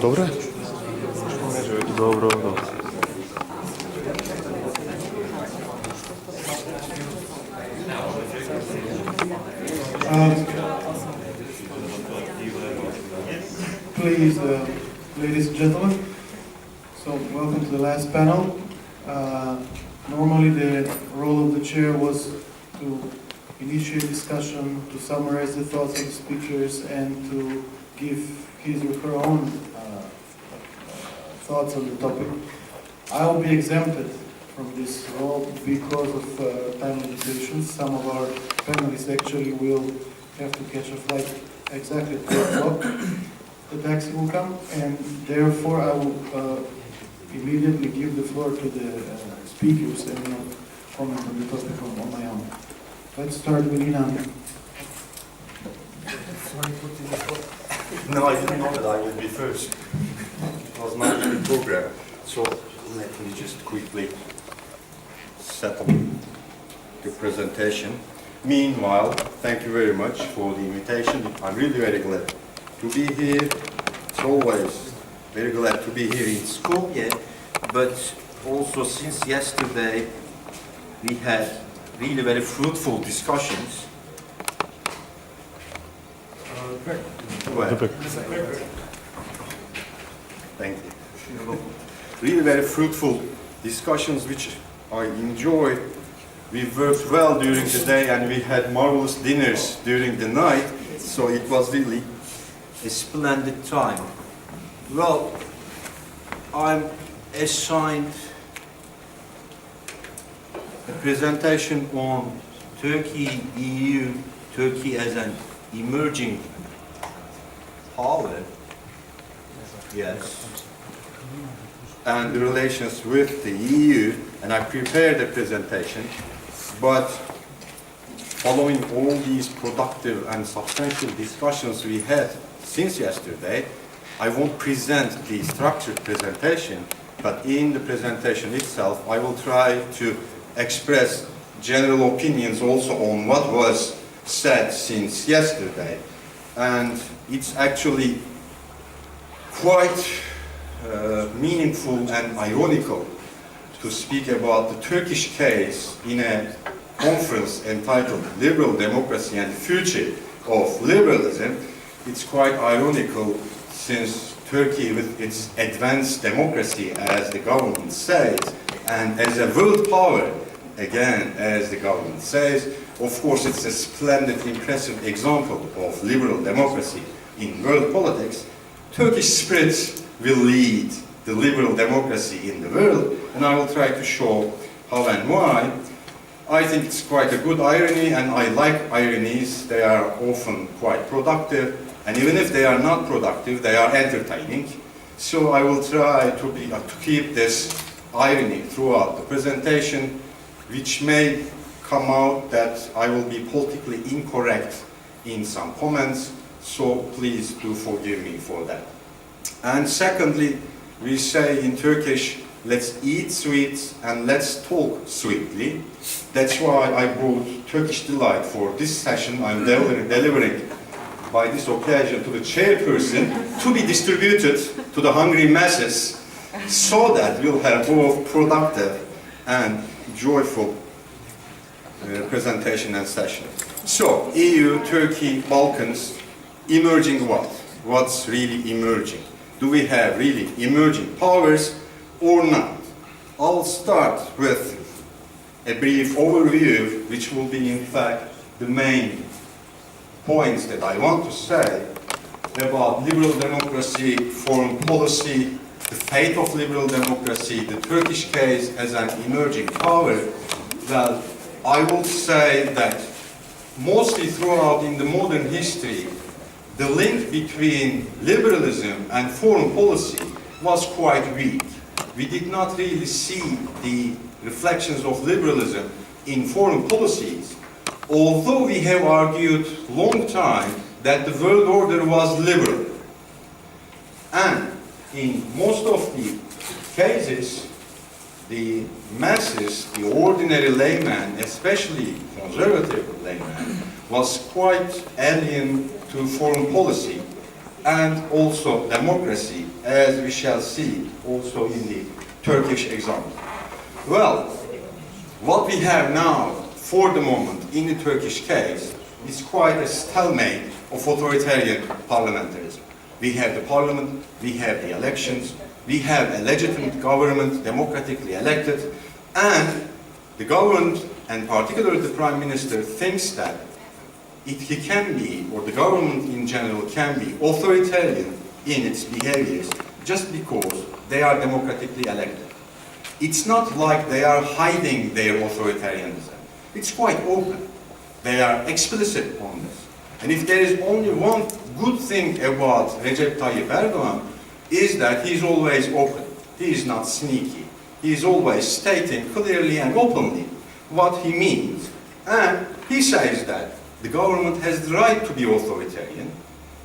Dobre? Dobro. Please, ladies and gentlemen, so welcome to the last panel. Normally the role of the chair was to initiate discussion, to summarize the thoughts of the speakers, and to give his or her own thoughts on the topic. I will be exempted from this role because of time limitations. Some of our panelists actually will have to catch a flight exactly at 2 o'clock. The taxi will come, and therefore I will immediately give the floor to the speakers and comment on the topic on my own. Let's start with Inan. No, I didn't know that I would be first. It was not in the program. So let me just quickly set up the presentation. Meanwhile, thank you very much for the invitation. I'm really very glad to be here. It's always very glad to be here in Skopje, but also since yesterday we had really very fruitful discussions. Thank you. Really very fruitful discussions which I enjoyed. We worked well during the day and we had marvelous dinners during the night, so it was really a splendid time. Well, I'm assigned a presentation on Turkey, EU, Turkey as an emerging power, yes, and the relations with the EU, and I prepared a presentation, but following all these productive and substantial discussions we had since yesterday, I won't present the structured presentation, but in the presentation itself, I will try to express general opinions also on what was said since yesterday. And it's actually quite meaningful and ironical to speak about the Turkish case in a conference entitled Liberal Democracy and the Future of Liberalism. It's quite ironical since Turkey, with its advanced democracy, as the government says, and as a world power, again, as the government says, of course it's a splendid, impressive example of liberal democracy in world politics. Turkish spirit will lead the liberal democracy in the world, and I will try to show how and why. I think it's quite a good irony, and I like ironies. They are often quite productive, and even if they are not productive, they are entertaining. So I will try to keep this irony throughout the presentation, which may come out that I will be politically incorrect in some comments, so please do forgive me for that. And secondly, we say in Turkish, let's eat sweets and let's talk sweetly. That's why I brought Turkish Delight for this session. I'm delivering by this occasion to the chairperson to be distributed to the hungry masses, so that we'll have both productive and joyful presentation and session. So, EU, Turkey, Balkans, emerging what? What's really emerging? Do we have really emerging powers or not? I'll start with a brief overview, which will be in fact the main points that I want to say about liberal democracy, foreign policy, the fate of liberal democracy, the Turkish case as an emerging power. Well, I would say that mostly throughout in the modern history, the link between liberalism and foreign policy was quite weak. We did not really see the reflections of liberalism in foreign policies, although we have argued long time that the world order was liberal. And in most of the cases, the masses, the ordinary layman, especially conservative layman, was quite alien to foreign policy and also democracy, as we shall see also in the Turkish example. Well, what we have now for the moment in the Turkish case is quite a stalemate of authoritarian parliamentarism. We have the parliament, we have the elections, we have a legitimate government, democratically elected, and the government, and particularly the prime minister, thinks that he can be, or the government in general can be, authoritarian in its behaviors just because they are democratically elected. It's not like they are hiding their authoritarianism. It's quite open. They are explicit on this. And if there is only one good thing about Recep Tayyip Erdogan, is that he is always open. He is not sneaky. He is always stating clearly and openly what he means. And he says that the government has the right to be authoritarian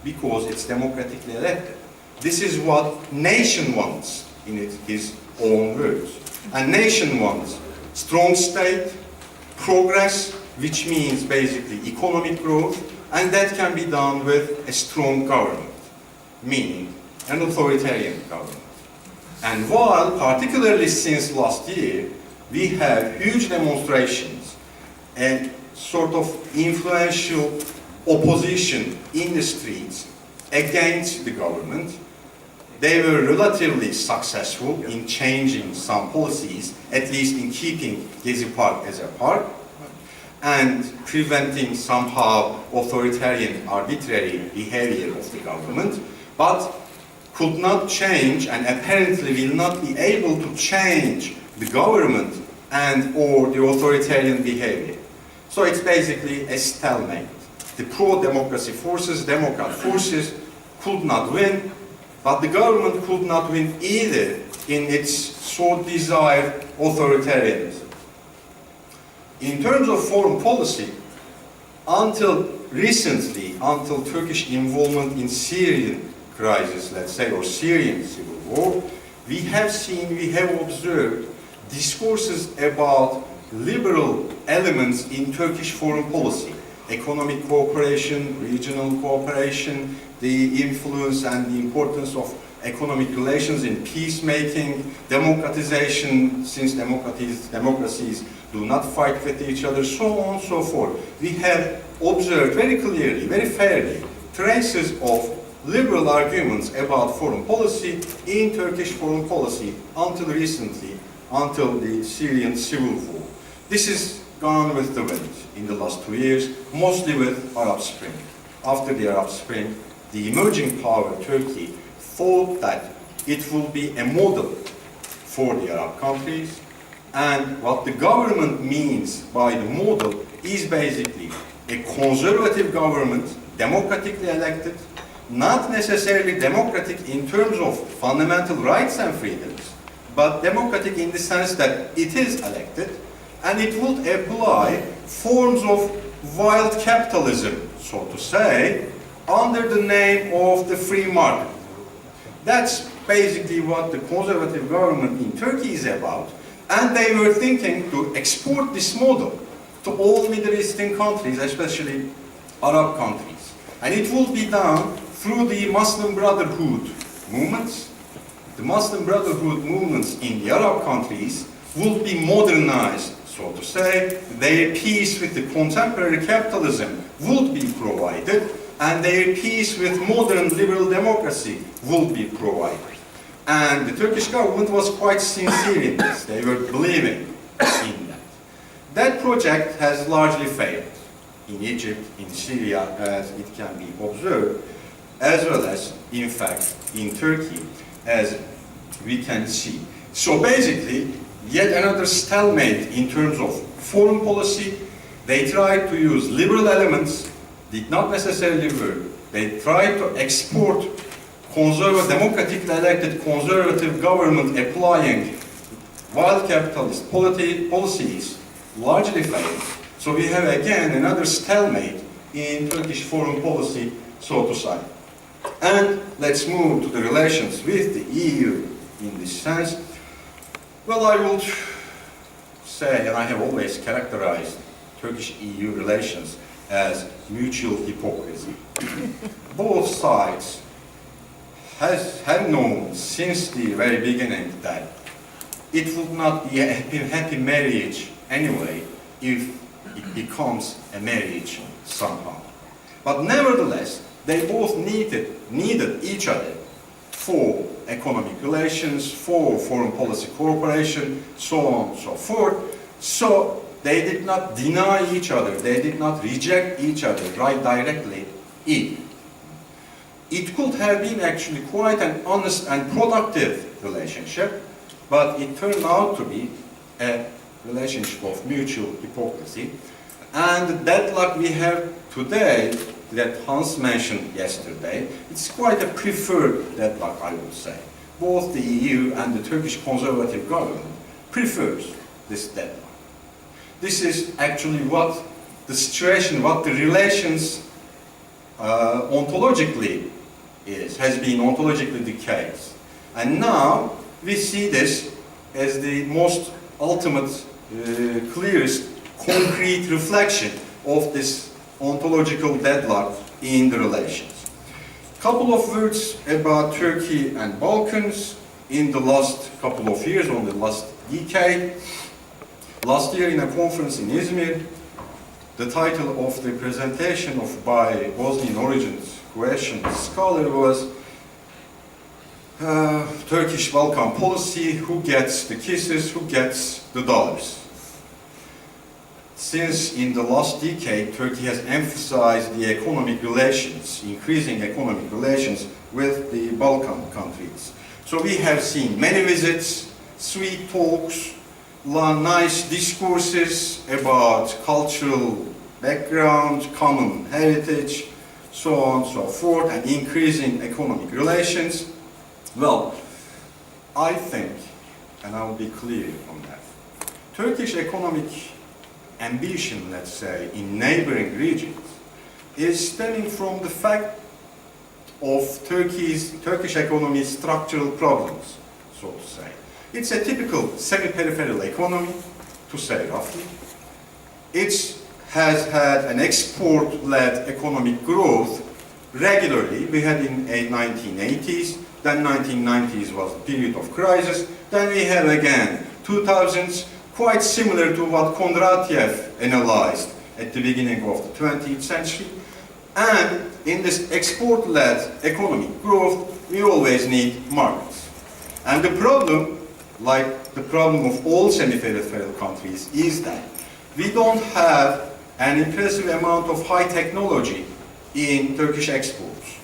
because it's democratically elected. This is what nation wants in his own words. And nation wants strong state, progress, which means basically economic growth, and that can be done with a strong government, meaning an authoritarian government. And while, particularly since last year, we have huge demonstrations and sort of influential opposition in the streets against the government, they were relatively successful in changing some policies, at least in keeping Gezi Park as a park, and preventing somehow authoritarian, arbitrary behavior of the government, but could not change and apparently will not be able to change the government and or the authoritarian behavior. So it's basically a stalemate. The pro-democracy forces, Democrat forces, could not win, but the government could not win either in its so-desired authoritarianism. In terms of foreign policy, until recently, until Turkish involvement in Syrian crisis, let's say, or Syrian civil war, we have observed discourses about liberal elements in Turkish foreign policy. Economic cooperation, regional cooperation, the influence and the importance of economic relations in peacemaking, democratization, since democracies do not fight with each other, so on and so forth. We have observed very clearly, very fairly, traces of liberal arguments about foreign policy in Turkish foreign policy until recently, until the Syrian civil war. This is gone with the wind in the last 2 years, mostly with Arab Spring. After the Arab Spring, the emerging power, Turkey, thought that it will be a model for the Arab countries, and what the government means by the model is basically a conservative government, democratically elected, not necessarily democratic in terms of fundamental rights and freedoms, but democratic in the sense that it is elected, and it would apply forms of wild capitalism, so to say, under the name of the free market. That's basically what the conservative government in Turkey is about, and they were thinking to export this model to all Middle Eastern countries, especially Arab countries. And it will be done through the Muslim Brotherhood movements. The Muslim Brotherhood movements in the Arab countries will be modernized, so to say. Their peace with the contemporary capitalism would be provided, and their peace with modern liberal democracy will be provided. And the Turkish government was quite sincere in this. They were believing in that. That project has largely failed in Egypt, in Syria, as it can be observed, as well as, in fact, in Turkey, as we can see. So basically, yet another stalemate in terms of foreign policy. They tried to use liberal elements, did not necessarily work. They tried to export democratically elected conservative government applying wild capitalist policies, largely failed. So we have again another stalemate in Turkish foreign policy, so to say. And let's move to the relations with the EU in this sense. Well, I would say, and I have always characterized Turkish-EU relations as mutual hypocrisy. Both sides have known since the very beginning that it would not be a happy marriage anyway if it becomes a marriage somehow. But nevertheless, they both needed each other for economic relations, for foreign policy cooperation, so on and so forth. So they did not deny each other, they did not reject each other right directly either. It could have been actually quite an honest and productive relationship, but it turned out to be a relationship of mutual hypocrisy. And the deadlock we have today, that Hans mentioned yesterday, it's quite a preferred deadlock, I would say. Both the EU and the Turkish conservative government prefers this deadlock. This is actually what the situation, what the relations ontologically has been ontologically the case. And now we see this as the most ultimate, clearest, concrete reflection of this ontological deadlock in the relations. Couple of words about Turkey and Balkans in the last couple of years, on the last decade. Last year in a conference in Izmir, the title of the presentation by Bosnian origins Croatian scholar was Turkish Balkan policy, who gets the kisses, who gets the dollars. Since in the last decade, Turkey has emphasized the economic relations, increasing economic relations with the Balkan countries. So we have seen many visits, sweet talks, nice discourses about cultural background, common heritage, so on and so forth, and increasing economic relations. Well, I think, and I will be clear on that, Turkish economic ambition, let's say, in neighboring regions is stemming from the fact of Turkish economy's structural problems, so to say. It's a typical semi-peripheral economy, to say roughly. It has had an export-led economic growth regularly. We had in the 1980s, then 1990s was the period of crisis, then we have again 2000s, quite similar to what Kondratiev analyzed at the beginning of the 20th century. And in this export-led economic growth, we always need markets. And the problem, like the problem of all semi-peripheral countries, is that we don't have an impressive amount of high technology in Turkish exports.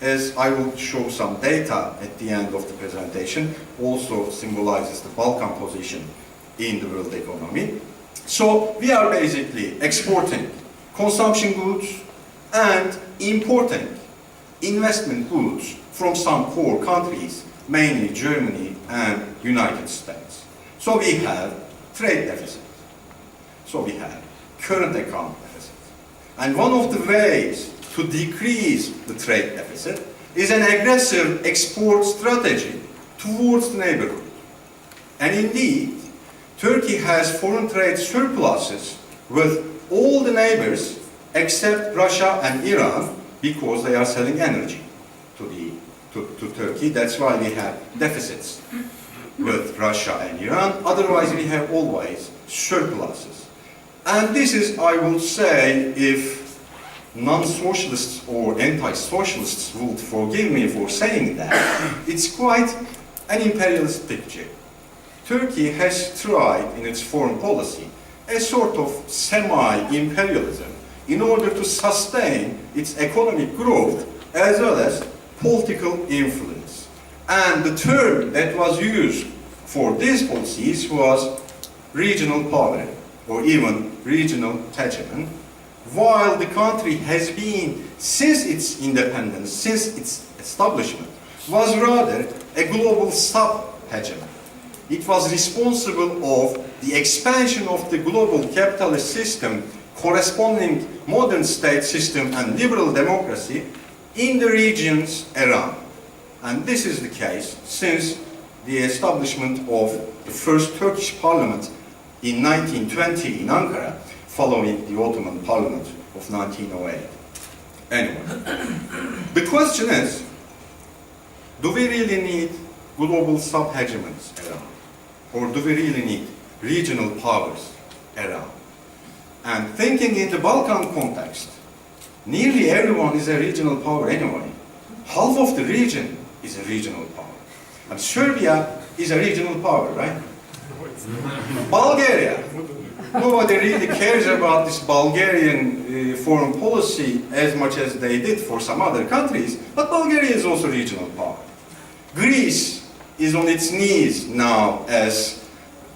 As I will show some data at the end of the presentation, also symbolizes the Balkan position in the world economy. So we are basically exporting consumption goods and importing investment goods from some core countries, mainly Germany and United States. So we have trade deficit. So we have current account deficit. And one of the ways to decrease the trade deficit is an aggressive export strategy towards the neighborhood. And indeed, Turkey has foreign trade surpluses with all the neighbors except Russia and Iran, because they are selling energy to Turkey. That's why we have deficits with Russia and Iran. Otherwise, we have always surpluses. And this is, I would say, if non-socialists or anti-socialists would forgive me for saying that, it's quite an imperialist picture. Turkey has tried in its foreign policy a sort of semi-imperialism in order to sustain its economic growth as well as political influence. And the term that was used for these policies was regional power or even regional hegemony, while the country has been, since its independence, since its establishment, was rather a global sub-hegemony. It was responsible of the expansion of the global capitalist system, corresponding modern state system and liberal democracy in the regions around. And this is the case since the establishment of the first Turkish parliament in 1920 in Ankara, following the Ottoman Parliament of 1908. Anyway, the question is, do we really need global sub-hegemons around? Or do we really need regional powers around? And thinking in the Balkan context, nearly everyone is a regional power anyway. Half of the region is a regional power. And Serbia is a regional power, right? Bulgaria. Nobody really cares about this Bulgarian foreign policy as much as they did for some other countries, but Bulgaria is also regional power. Greece is on its knees now, as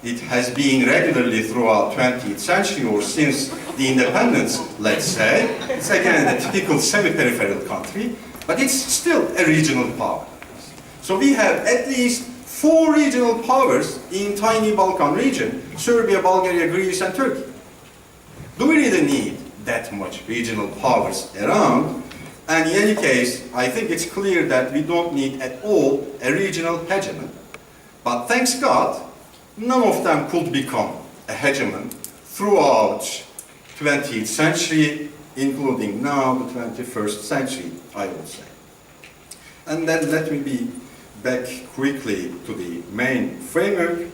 it has been regularly throughout 20th century or since the independence, let's say. It's again a typical semi-peripheral country, but it's still a regional power. So we have at least 4 regional powers in tiny Balkan region: Serbia, Bulgaria, Greece, and Turkey. Do we really need that much regional powers around? And in any case, I think it's clear that we don't need at all a regional hegemon. But thanks God, none of them could become a hegemon throughout 20th century, including now the 21st century, I would say. And then let me be back quickly to the main framework.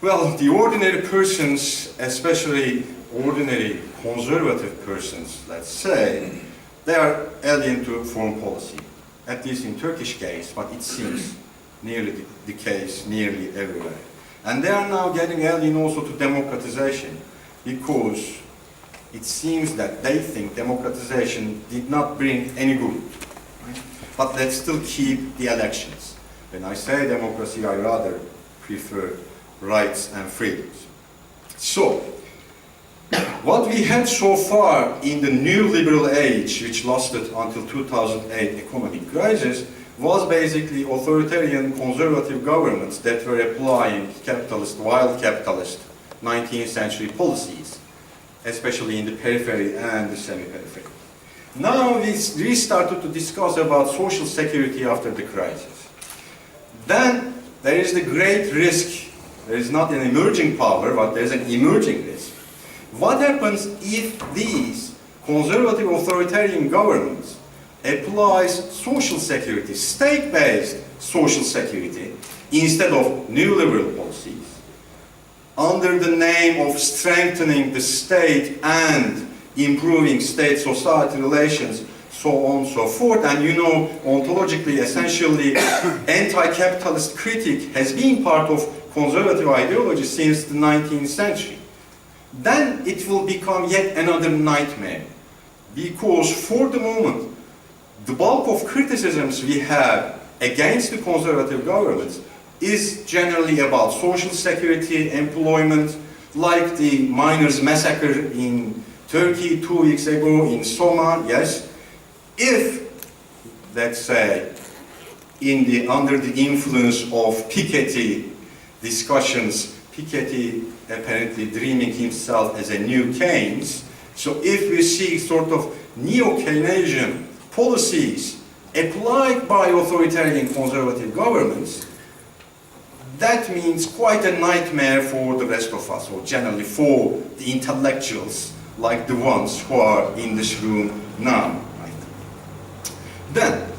Well, the ordinary persons, especially ordinary conservative persons, let's say, they are alien to foreign policy, at least in Turkish case, but it seems nearly the case nearly everywhere. And they are now getting alien also to democratization, because it seems that they think democratization did not bring any good. But let's still keep the elections. When I say democracy, I rather prefer rights and freedoms. So, what we had so far in the new liberal age, which lasted until 2008 economic crisis, was basically authoritarian conservative governments that were applying capitalist, wild capitalist 19th century policies, especially in the periphery and the semi-periphery. Now we started to discuss about social security after the crisis. Then there is the great risk. There is not an emerging power, but there is an emerging risk. What happens if these conservative authoritarian governments applies social security, state-based social security, instead of neoliberal policies, under the name of strengthening the state and improving state-society relations, so on and so forth. And you know, ontologically, essentially, anti-capitalist critique has been part of conservative ideology since the 19th century. Then it will become yet another nightmare, because for the moment, the bulk of criticisms we have against the conservative governments is generally about social security, employment, like the miners' massacre in Turkey 2 weeks ago, in Soma, yes. If, let's say, under the influence of Piketty discussions, Piketty apparently dreaming himself as a new Keynes, so if we see sort of neo-Keynesian policies applied by authoritarian conservative governments, that means quite a nightmare for the rest of us, or generally for the intellectuals like the ones who are in this room now. Then,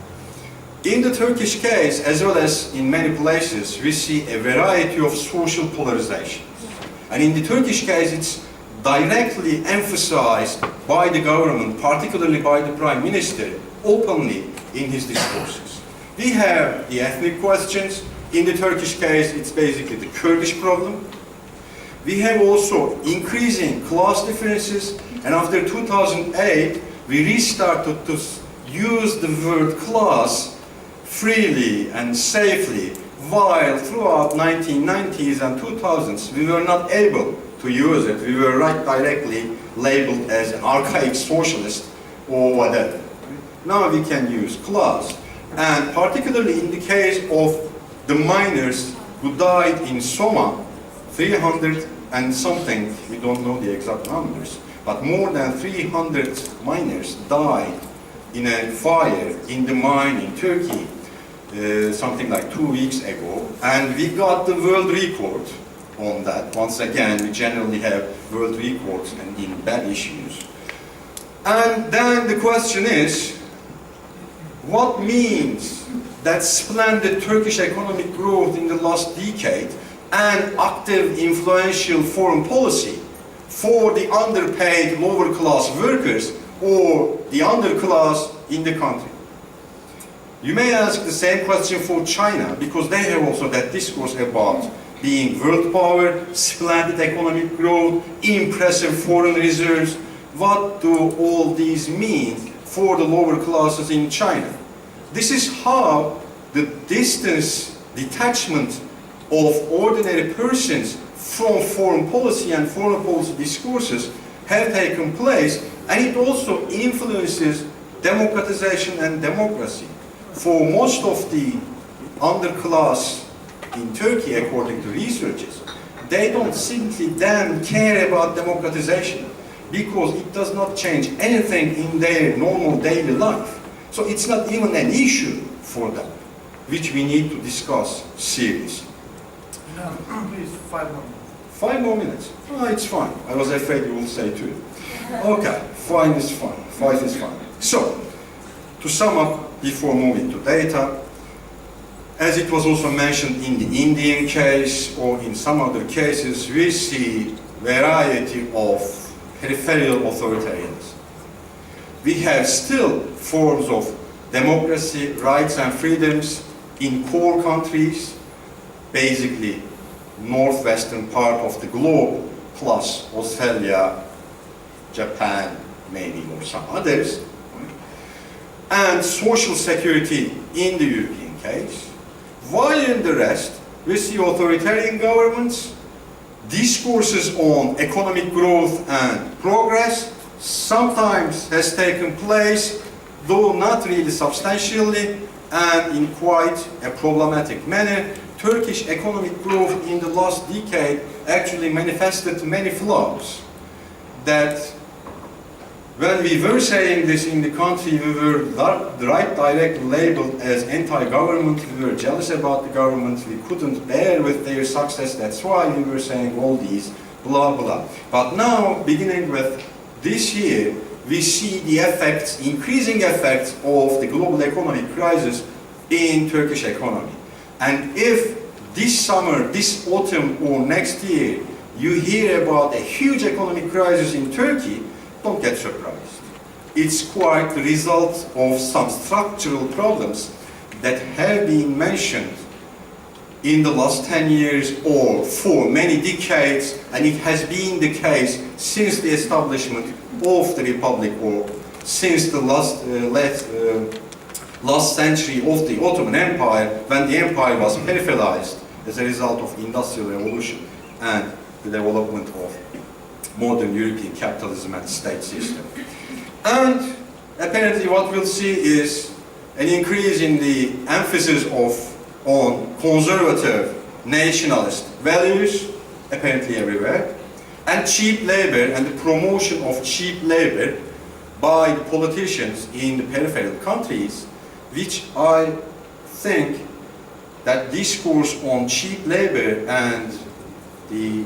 in the Turkish case, as well as in many places, we see a variety of social polarizations. And in the Turkish case, it's directly emphasized by the government, particularly by the Prime Minister, openly in his discourses. We have the ethnic questions. In the Turkish case, it's basically the Kurdish problem. We have also increasing class differences, and after 2008, we restarted to use the word class freely and safely, while throughout 1990s and 2000s, we were not able to use it. We were right directly labeled as an archaic socialist or whatever. Now we can use class. And particularly in the case of the miners who died in Soma, 300 and something, we don't know the exact numbers, but more than 300 miners died in a fire in the mine in Turkey, something like 2 weeks ago, and we got the world record on that. Once again, we generally have world records and in bad issues. And then the question is, what means that splendid Turkish economic growth in the last decade and active influential foreign policy for the underpaid lower class workers or the underclass in the country? You may ask the same question for China, because they have also that discourse about being world power, splendid economic growth, impressive foreign reserves. What do all these mean for the lower classes in China? This is how the detachment of ordinary persons from foreign policy and foreign policy discourses have taken place, and it also influences democratization and democracy. For most of the underclass in Turkey, according to researchers, they don't simply then care about democratization because it does not change anything in their normal daily life. So it's not even an issue for them, which we need to discuss seriously. No, please, 5 more. 5 more minutes? Oh, it's fine. I was afraid you would say 2. Okay, fine is fine. 5 is fine. So, to sum up, before moving to data, as it was also mentioned in the Indian case or in some other cases, we see variety of peripheral authoritarianism. We have still forms of democracy, rights and freedoms in core countries, basically northwestern part of the globe, plus Australia, Japan, maybe, or some others, and social security in the European case, while in the rest, we see authoritarian governments, discourses on economic growth and progress, sometimes has taken place, though not really substantially, and in quite a problematic manner. Turkish economic growth in the last decade actually manifested many flaws that when we were saying this in the country, we were directly labeled as anti-government, we were jealous about the government, we couldn't bear with their success, that's why we were saying all these blah blah. But now, beginning with this year, we see the effects, increasing effects of the global economic crisis in Turkish economy. And if this summer, this autumn or next year, you hear about a huge economic crisis in Turkey, don't get surprised. It's quite the result of some structural problems that have been mentioned in the last 10 years or for many decades, and it has been the case since the establishment of the Republic or since the last century of the Ottoman Empire, when the empire was peripheralized as a result of industrial revolution and the development of modern European capitalism and state system. And apparently what we'll see is an increase in the emphasis on conservative nationalist values, apparently everywhere, and cheap labor and the promotion of cheap labor by the politicians in the peripheral countries, which I think that discourse on cheap labor and the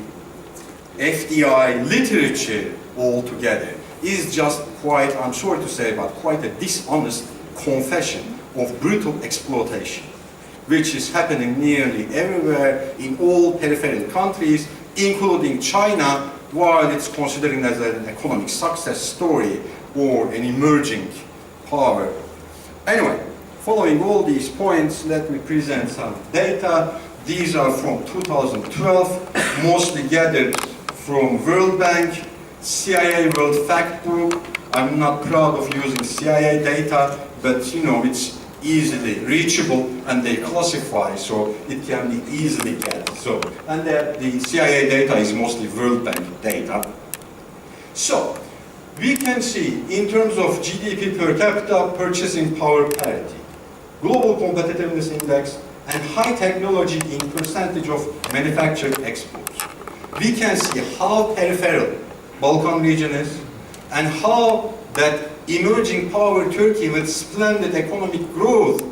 FDI literature altogether is just quite, I'm sorry to say, but quite a dishonest confession of brutal exploitation, which is happening nearly everywhere in all peripheral countries, including China, while it's considered as an economic success story or an emerging power. Anyway, following all these points, let me present some data. These are from 2012, mostly gathered from World Bank, CIA World Factbook. I'm not proud of using CIA data, but you know, it's easily reachable and they classify, so it can be easily gathered. So, and the CIA data is mostly World Bank data. So, we can see in terms of GDP per capita, purchasing power parity, global competitiveness index, and high technology in percentage of manufactured exports. We can see how peripheral Balkan region is and how that emerging power Turkey with splendid economic growth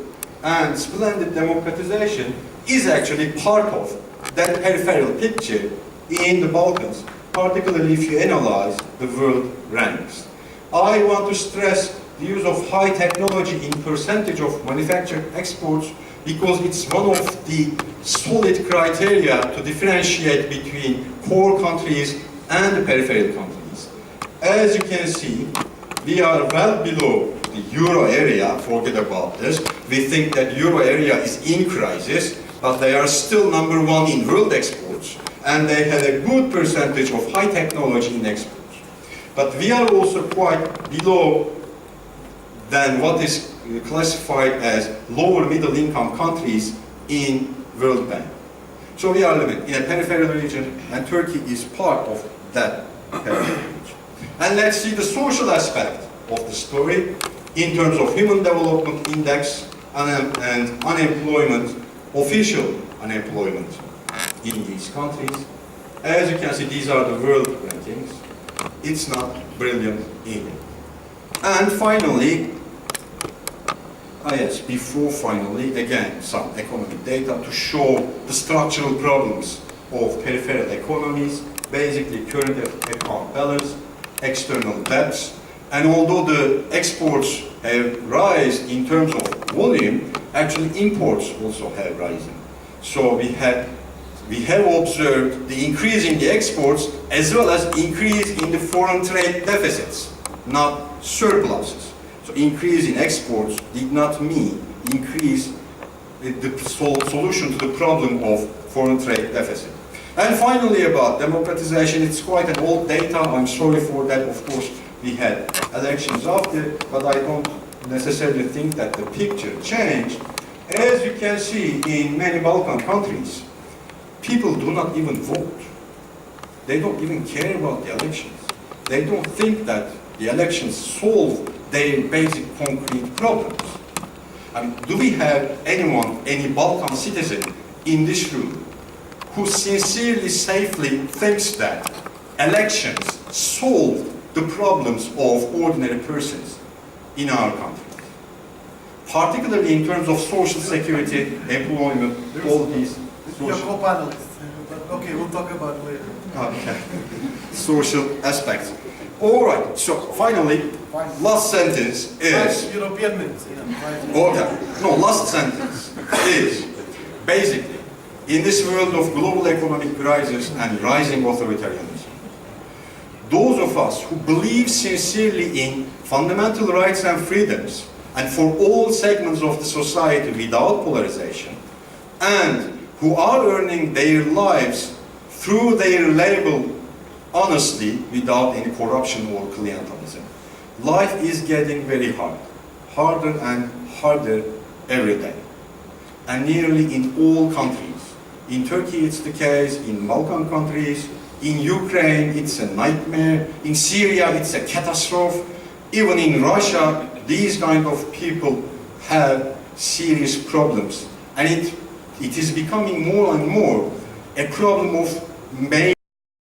and splendid democratization is actually part of that peripheral picture in the Balkans, particularly if you analyze the world ranks. I want to stress the use of high technology in percentage of manufactured exports because it's one of the solid criteria to differentiate between core countries and the peripheral countries. As you can see, we are well below the euro area, forget about this. We think that euro area is in crisis, but they are still number one in world exports, and they have a good percentage of high technology in exports. But we are also quite below than what is classified as lower middle income countries in World Bank. So we are living in a peripheral region, and Turkey is part of that peripheral region. And let's see the social aspect of the story in terms of Human Development Index and unemployment, official unemployment in these countries. As you can see, these are the world rankings. It's not brilliant either. And finally, before finally, again, some economic data to show the structural problems of peripheral economies, basically current account balance, external debts, and although the exports have risen in terms of volume, actually imports also have risen. So we have observed the increase in the exports as well as increase in the foreign trade deficits, not surpluses. So increase in exports did not mean increase the solution to the problem of foreign trade deficit. And finally, about democratization, it's quite an old data. I'm sorry for that. Of course, we had elections after, but I don't necessarily think that the picture changed. As you can see in many Balkan countries, people do not even vote. They don't even care about the elections. They don't think that the elections solve their basic concrete problems. I mean, do we have anyone, any Balkan citizen in this room who sincerely, safely thinks that elections solve the problems of ordinary persons in our country? Particularly in terms of social security, employment, all these Your co-panelists, but okay, we'll talk about it later. Okay. Social aspects. All right, so finally, last sentence is... European minutes. Okay, no, last sentence is basically, in this world of global economic crisis and rising authoritarianism, those of us who believe sincerely in fundamental rights and freedoms, and for all segments of the society without polarization, and who are earning their lives through their labor honestly without any corruption or clientelism. Life is getting very hard, harder and harder every day. And nearly in all countries. In Turkey it's the case, in Balkan countries, in Ukraine it's a nightmare, in Syria it's a catastrophe, even in Russia these kind of people have serious problems. And it is becoming more and more a problem of